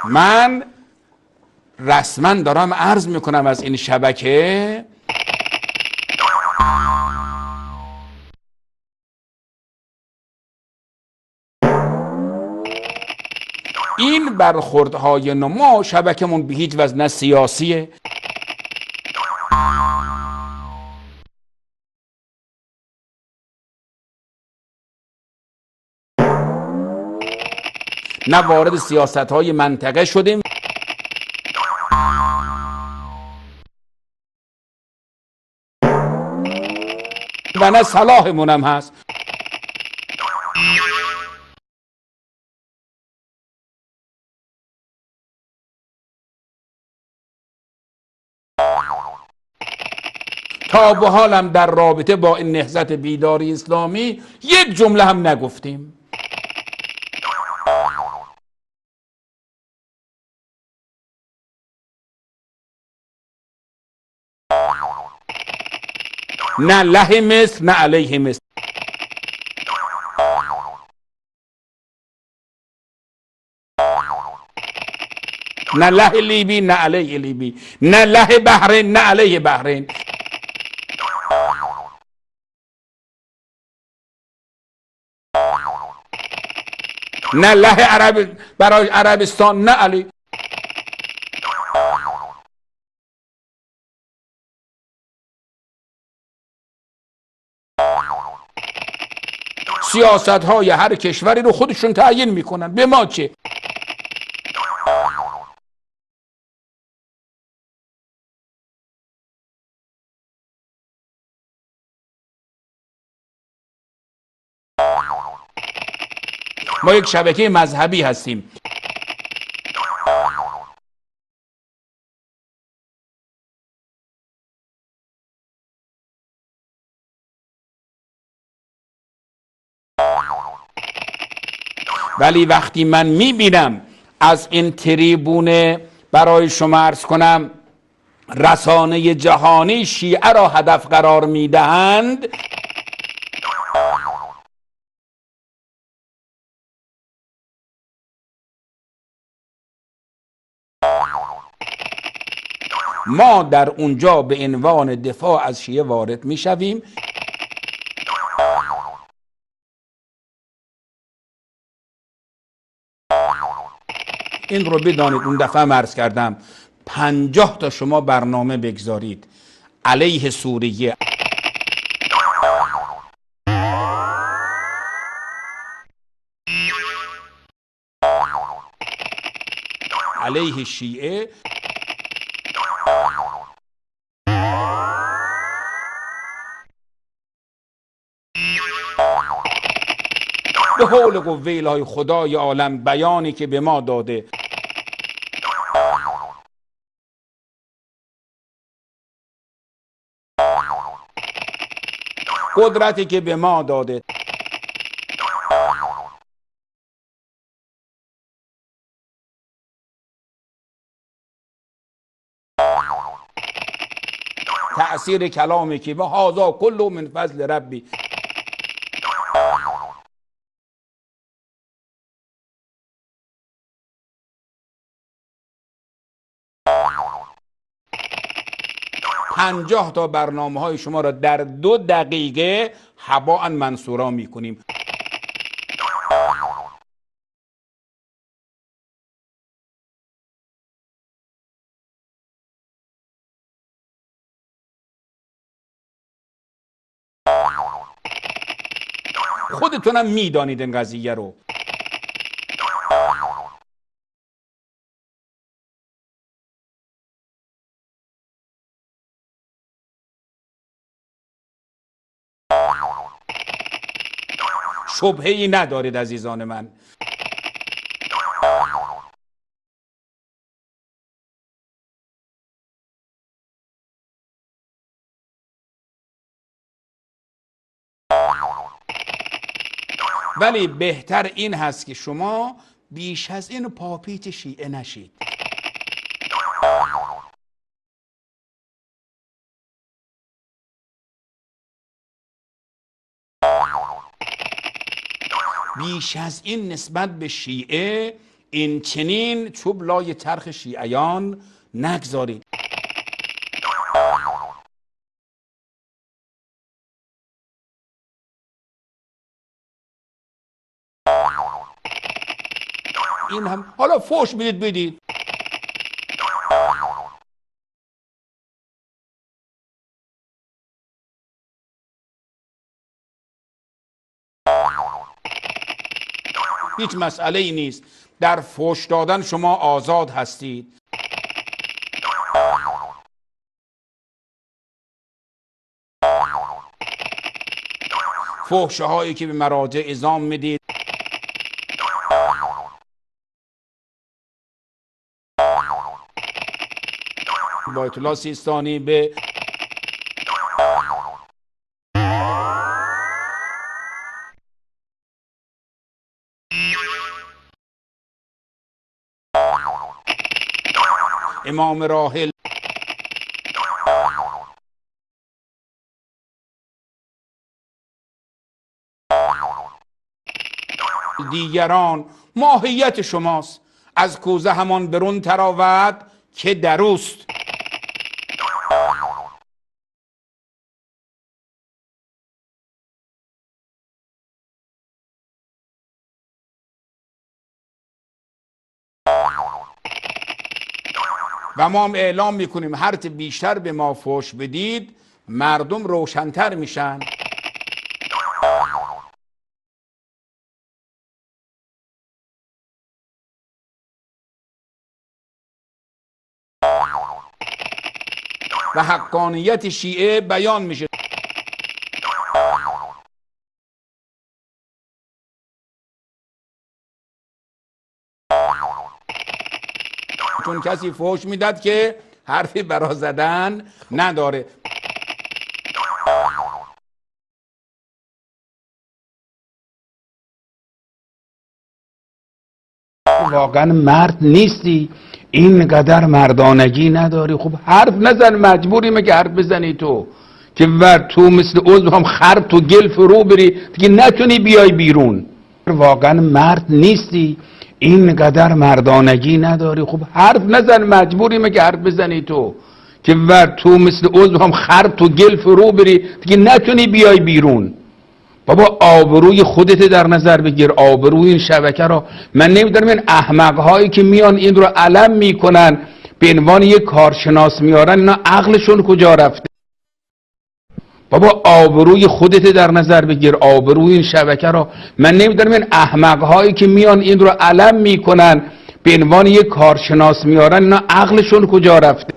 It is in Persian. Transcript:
من رسما دارم عرض میکنم از این شبکه این برخوردهای ما شبکمون به هیچ وجه نه سیاسیه نه وارد سیاست‌های منطقه شدیم و نه صلاحمون هم هست. تا به حالم در رابطه با این نهضت بیداری اسلامی یک جمله هم نگفتیم. نه له مصر نه علیه مصر. نه له لیبی نه علیه لیبی. نه له بحرین نه علیه بحرین. نه له برای عربستان نه علی. سیاست های هر کشوری رو خودشون تعیین میکنن، به ما چه؟ ما یک شبکه مذهبی هستیم. ولی وقتی من میبینم از این تریبون برای شما عرض کنم رسانه جهانی شیعه را هدف قرار میدهند، ما در اونجا به عنوان دفاع از شیعه وارد میشویم. این رو بدانید، اون دفعه عرض کردم 50 تا شما برنامه بگذارید علیه سوریه، علیه شیعه، به حول قوه الهی خدای عالم بیانی که به ما داده، قدرتی که به ما داده، تأثیر کلامی که و هذا کله من فضل ربی، پنجاه تا برنامه های شما را در 2 دقیقه هباء منصورا می کنیم. خودتونم میدانید این قضیه رو. شبهه‌ای ندارید عزیزان من. ولی بهتر این هست که شما بیش از این پاپیت شیعه نشید. بیش از این نسبت به شیعه این چنین چوب لای چرخ شیعیان نگذارید. این هم حالا فحش بدید. هیچ مسئله ای نیست. در فحش دادن شما آزاد هستید. فحشه هایی که به مراجع اعزام میدید، بیت الله سیستانی به امام راحل دیگران، ماهیت شماست. از کوزه همان برون تراود که دروست. و ما هم اعلام میکنیم هرچه بیشتر به ما فحش بدید مردم روشنتر میشن. و حقانیت شیعه بیان میشه. چون کسی فحش میداد که حرفی برا زدن نداره. واقعا مرد نیستی، اینقدر مردانگی نداری. خب حرف نزن، مجبوریم که حرف بزنی تو که تو مثل عضو هم خرب تو گل فرو بری دیگه نتونی بیای بیرون. واقعا مرد نیستی، اینقدر مردانگی نداری. خب حرف نزن، مجبوریم که حرف بزنی تو که تو مثل عضو هم خرب تو گل فرو بری دیگه نتونی بیای بیرون. بابا آبروی خودت در نظر بگیر، آبروی این شبکه را. من نمیدونم این احمق هایی که میان این رو علم میکنن به عنوان یک کارشناس میارن، اینا عقلشون کجا رفته؟ بابا آبروی خودت در نظر بگیر، آبروی این شبکه را. من نمیدونم این احمق هایی که میان این رو علم میکنن به عنوان یک کارشناس میارن، اینا عقلشون کجا رفته؟